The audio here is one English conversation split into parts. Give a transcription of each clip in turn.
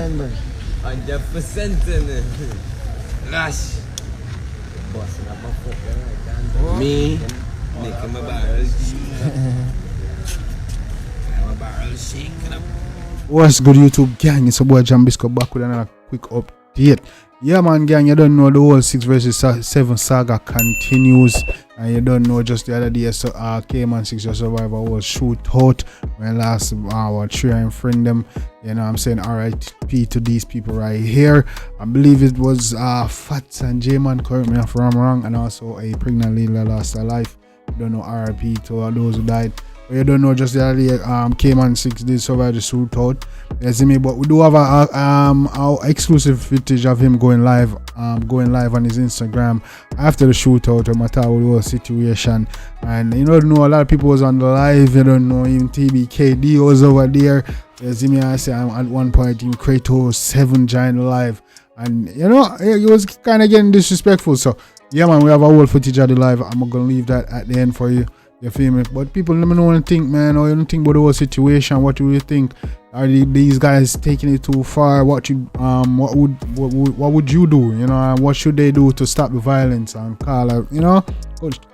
100% Rush. Bossing up my foot, right? Me, making my barrels. My barrels shaking up. What's good, YouTube gang? It's your boy Jambisco back with another quick update. Yeah, man, gang, you don't know the whole 6 versus 7 saga continues, and you don't know just the other day, so Kman 6ixx survivor was shoot out when last our three and friend them. You know what I'm saying? RIP to these people right here. I believe it was Fats and J-Man, correct me if I'm wrong, and also a pregnant lady that lost her life. You don't know RIP to all those who died. But you don't know just the other day, Kman 6ixx did survive the shootout. You see me, but we do have our exclusive footage of him going live on his Instagram after the shootout with Mata with the whole situation. And you don't know, a lot of people was on the live. You don't know, even TBKD was over there. You see me, I say at one point in Kratos 7 joined the live, and you know it was kind of getting disrespectful. So yeah, man, we have a whole footage of the live. I'm gonna leave that at the end for you. You feel me? But people let me know what you think, man, or you don't think about the whole situation. What do you think? Are these guys taking it too far? What would you do? You know, what should they do to stop the violence and call out? You know,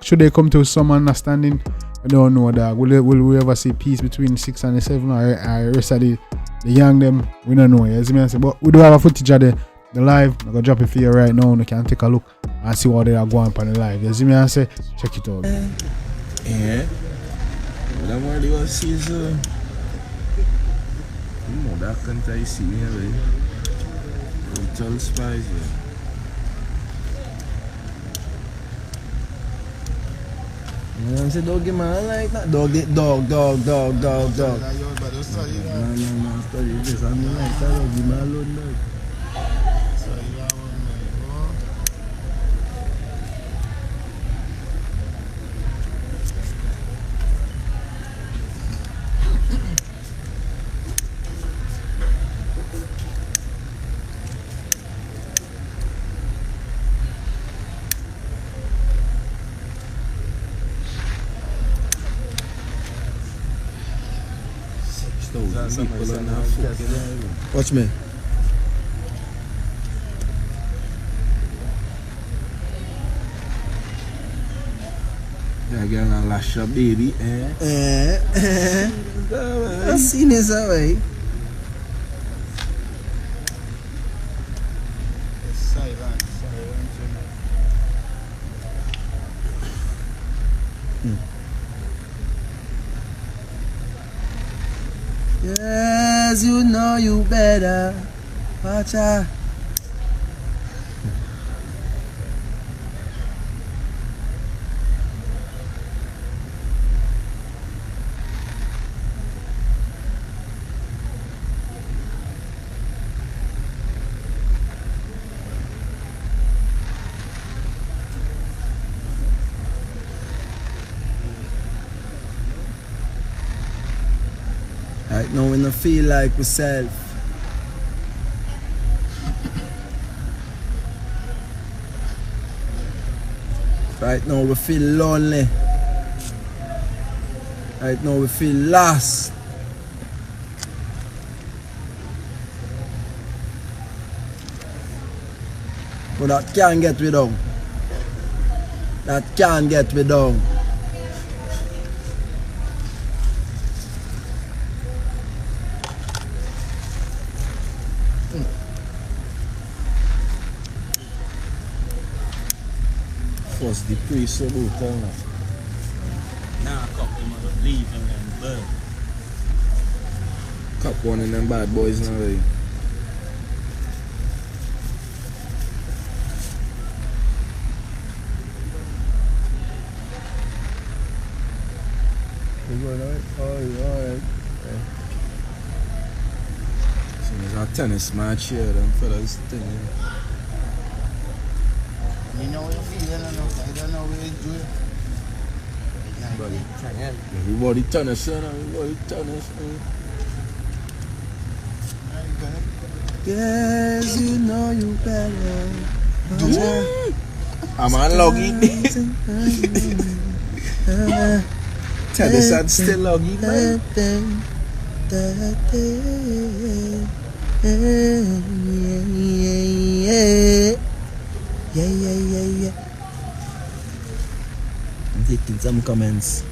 should they come to some understanding? I don't know that. Will we ever see peace between 6 and 7 or the rest of the young them? We don't know. You see me? But we do have a footage of the live. I'm gonna drop it for you right now. You can take a look and see what they are going on the live. You see me? I say, check it out. Yeah. That one they was see so. You know that can't I see me away. Total spies. You know what I'm saying? Dog man like that. Dog. No, study this. I'm like that. Dog man alone dog. Watch me. That girl and lash up, baby. I've seen this away. Yes, you know you better. Watch out. Right now, when I feel like myself. Right now, we feel lonely. Right now, we feel lost. But that can't get me down. That can't get me down. First the priest about town. Now a couple of them leave and then burn. Cup one of them bad boys now. Right? You going alright? Alright. So there's a tennis match here, them fellas thing. You know what you feel, I don't know what you do. Everybody tennis, everybody tennis. Yes, you know you better. I'm unlogging. Tennis and still logging, man. Yeah. I'm taking some comments.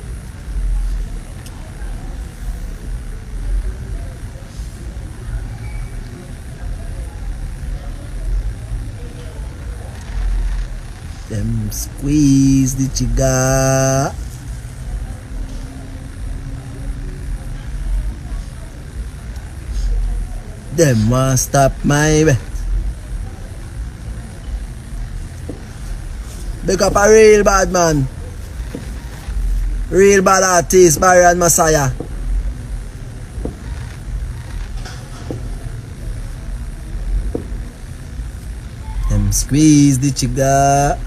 Them squeeze the chiga. Them want stop my bet. Pick up a real bad man. Real bad artist, Barry and Messiah. Them squeeze the chiga.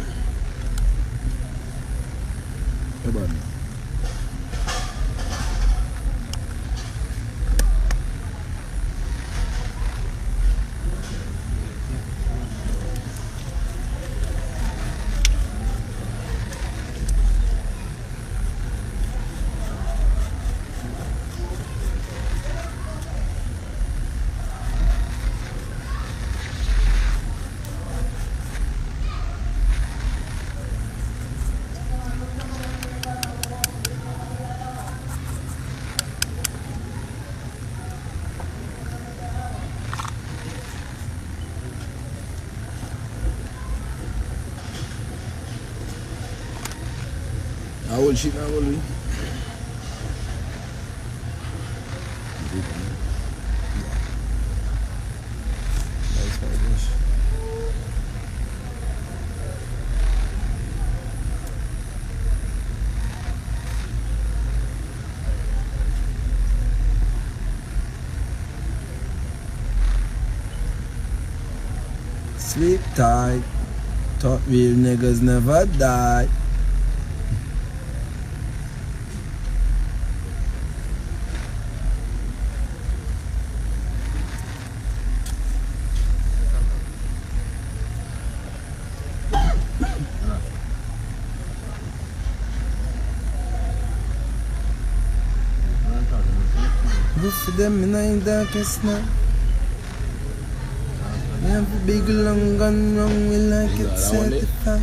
How old she now, Louis? Sleep tight. Thought real niggas never die. Good for them in the darkest night. We have a big long gun wrong, we like it certified.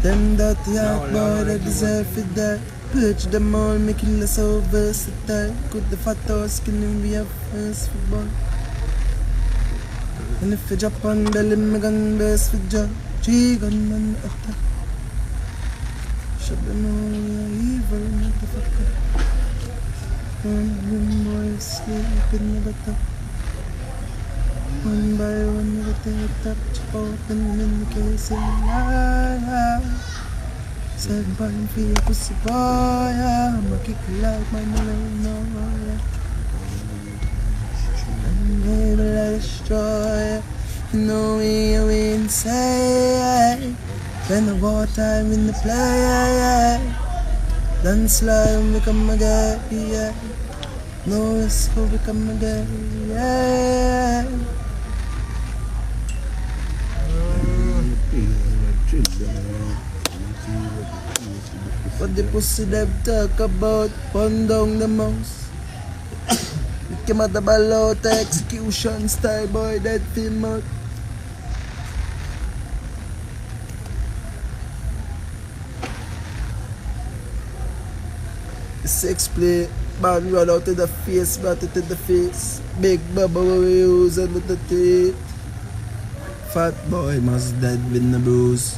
Them dirty heart boy that deserve it die. Purge them all, making us so versatile. Could the fat or skinny be a first for boy. And if you drop on belly, me gun burst for joy. G-gun man attack. Shut them all, we are evil motherfucker. Boys sleep in the top. One by one, we get the top open in the case of life. Said, buying for your pussy boy. I'ma kick you like my melon. And baby, I destroy. You know me, I'm inside. When the wartime in the play. Dance slime, we come again, yeah. No risk, we come again, yeah. What the pussy them talk about? Pun down the mouse. We came at the ballot execution style, boy, that film out. Six play, man run out in the face, bat it in the face. Big bubble we use and with the teeth. Fat boy must dead with the bruise.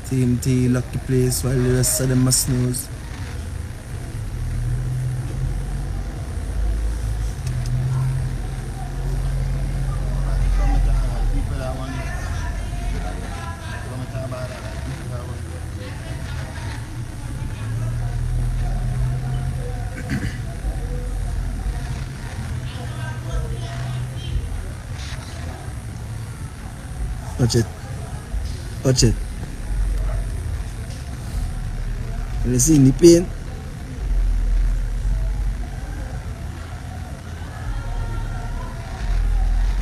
Team T lucky place while the rest of them must snooze. Watch it. You see the pain?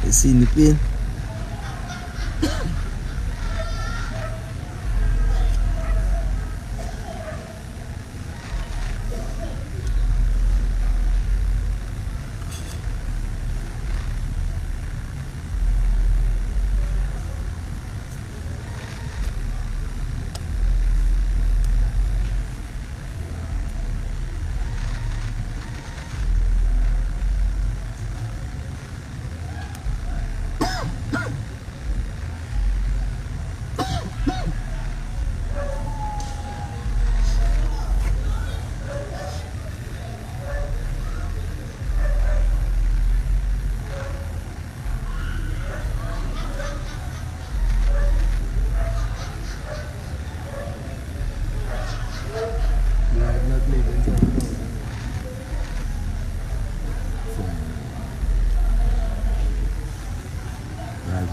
You see the pain?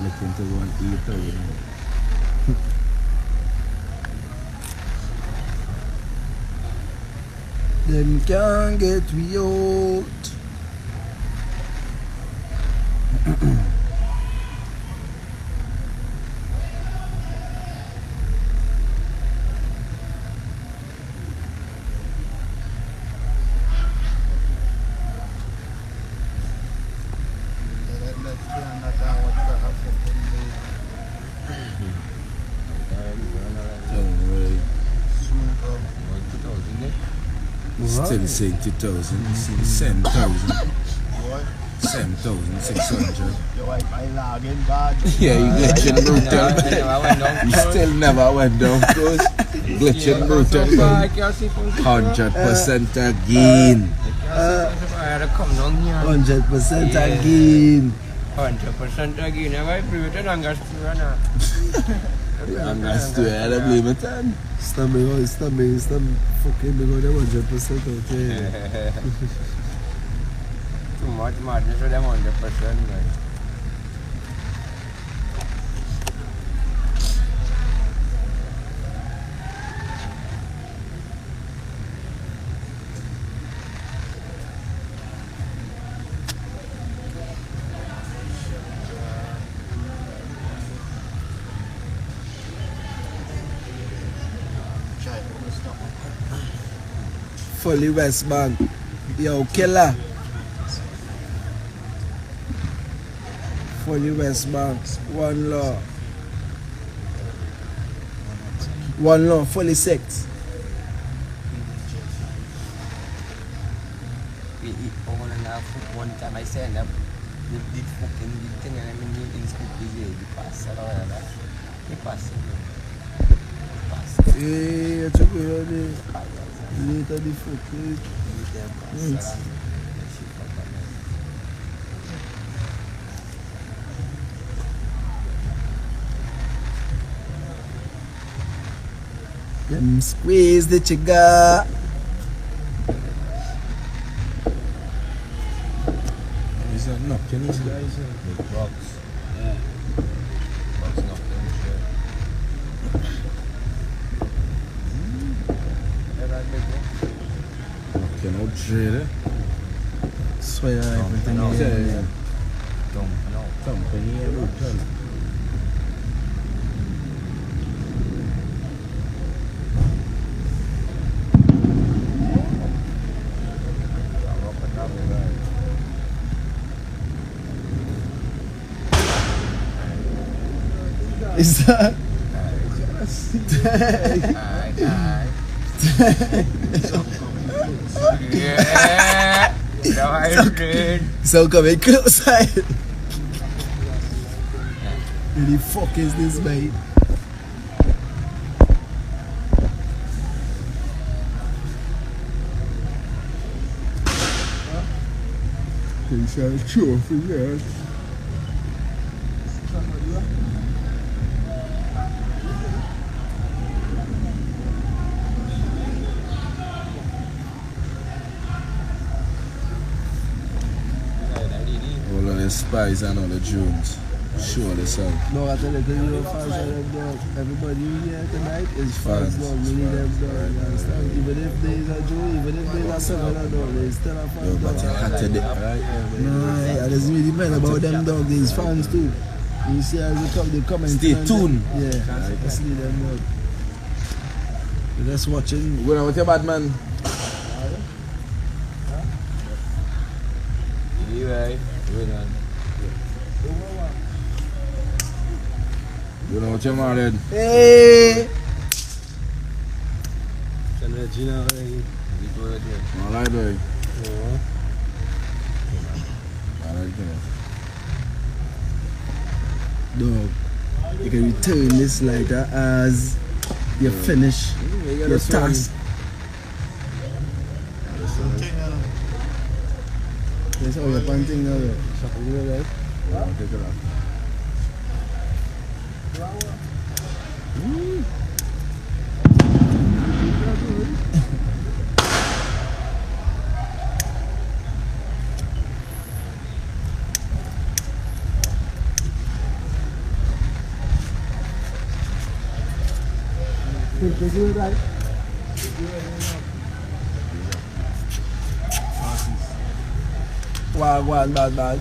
Looking to go and eat her. Them can't get me out. Still saying 2,000, 7,000. 7,600. Yeah, you glitching brutal. You still never went down close. Glitching brutal. 100% again. 100% again. 100% again. Have I proved it? I'm going to I'm still I don't blame it on. Stomach fucking because they 100% out there. Too much madness for them 100%, man. Fully West Bank. Yo, killer. Fully West Bank. One law. One law. Fully 6ixx. One time I send up the fucking thing and I mean in school the pass or whatever. The pass. Yeah, it's a good idea. Later the fucking. Them squeeze the chigga. Is that knocking these guys? The box. Yeah. Box knocking shit. Knocking out shit, eh? Swear everything out. here. Company brutal. Is that? Yeah. No, I did. So coming close. Who the fuck is this, mate? He's a trophy, yeah. All of the spies and all the drones. Show this out. No, I tell you, the fans are them dog. Everybody here tonight is fans, dog. We need them dog. You understand? Even if there's a Joe, even if there's a seven dog, they still a fans. Yo, but you had to do right? No, it doesn't really matter about them dog. There's fans too. You see as they come and Stay tuned. Yeah, I see them dog. You're just watching. Go on with your bad man. Anyway, good on. You know what you're married? Hey! Alright, boy. Alright, Dog, you can return this lighter as you finish your task. That's how you're panting now. You take it off. Wagwan, bad.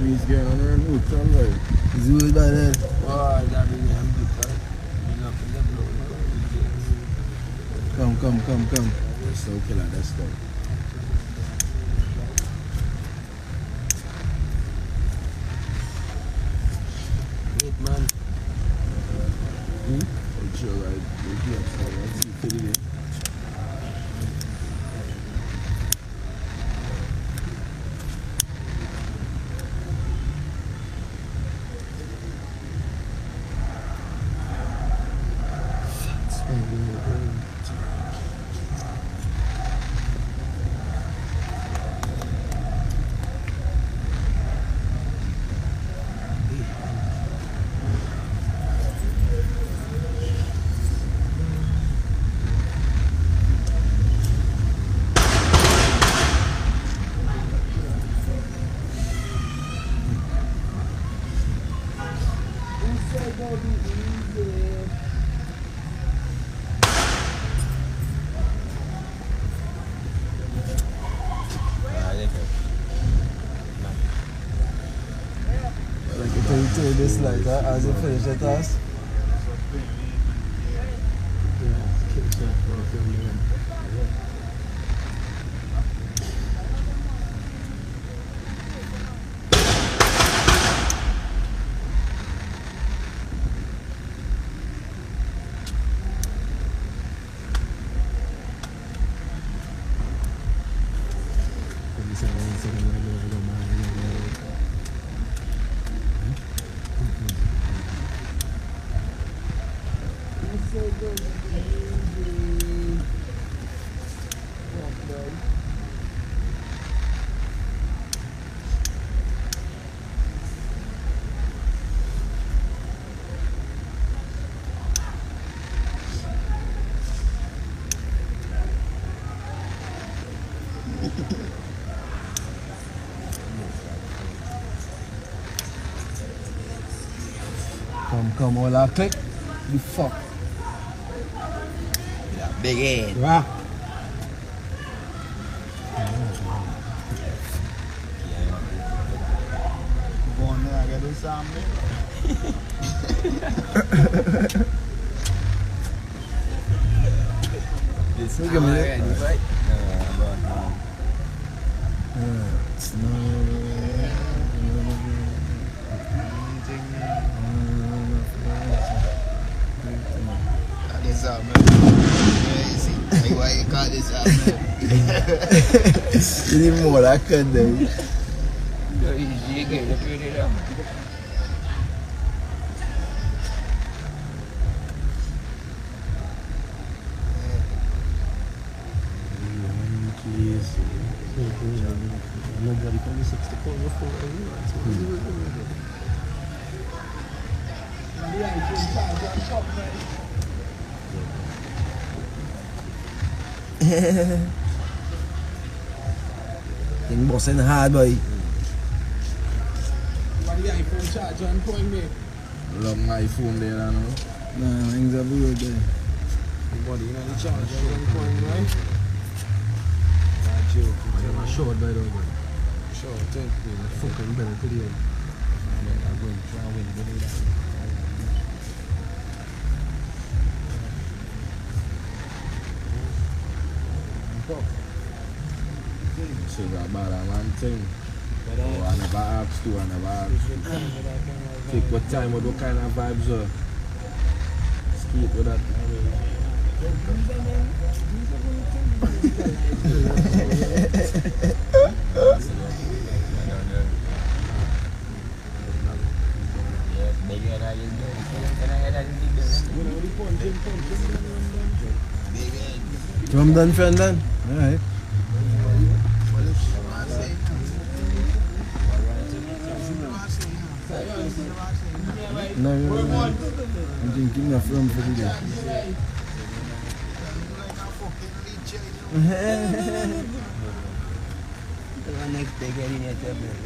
He's getting on her roots, alright. It's good by then. Oh, that really I'm good, right? You know, from the blow. Come. That's so killer, that's stuff. Wait, man. It's alright. We'll get up, let's see, kill it. This like that as you finish the task. Come, all I click. The fuck. Yeah, big head. Rah. Go on there, I got this on me. This Look at me. right? This out, man. Yeah, you see, like, why you call this out, man? You need more I can do. Yo, you get the pretty down. Nobody can be 60 pounds before Thing bossing hard, boy. What the iPhone charger on point me? Long iPhone there, I know. Nah, things are good there. Body, you know the charger on point, right? Nah, joke. I'm short by the way. Sure, thank you. Fucking better today. I'm going to try and win the day. So that bad a man thing. Oh, I never asked you, I never asked. Take what time, what kind of vibes are? Street with that. Drum done, friend done. Alright. No, I'm thinking of film for today. Next day, get in your tablet.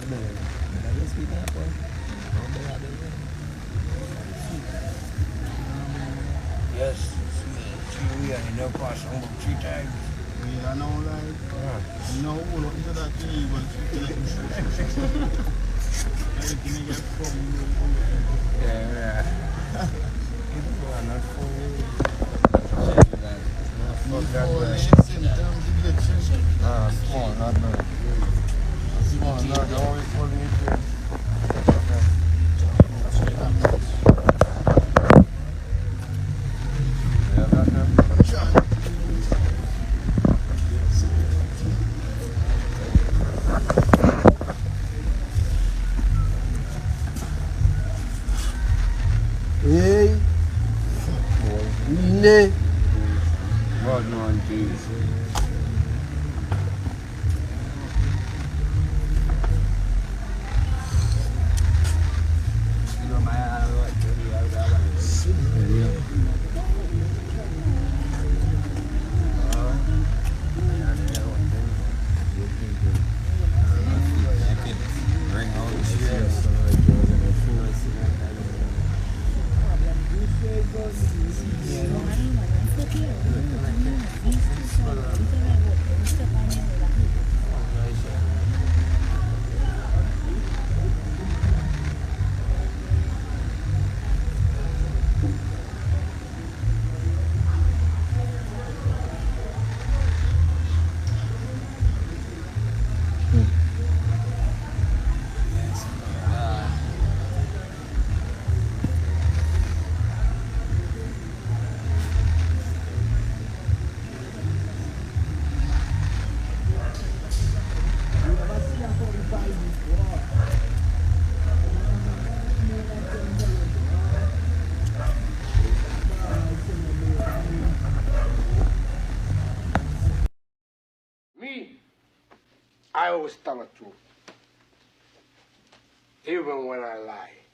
Yes, see, we are in the past over 3 times. Yeah, I know, like, no, look into that thing, but everything you get from Yeah. People are not for small, not bad. Small, not always holding it there. Yeah, that's it. Hey, Nene. God, no, auntie. I always tell the truth, even when I lie.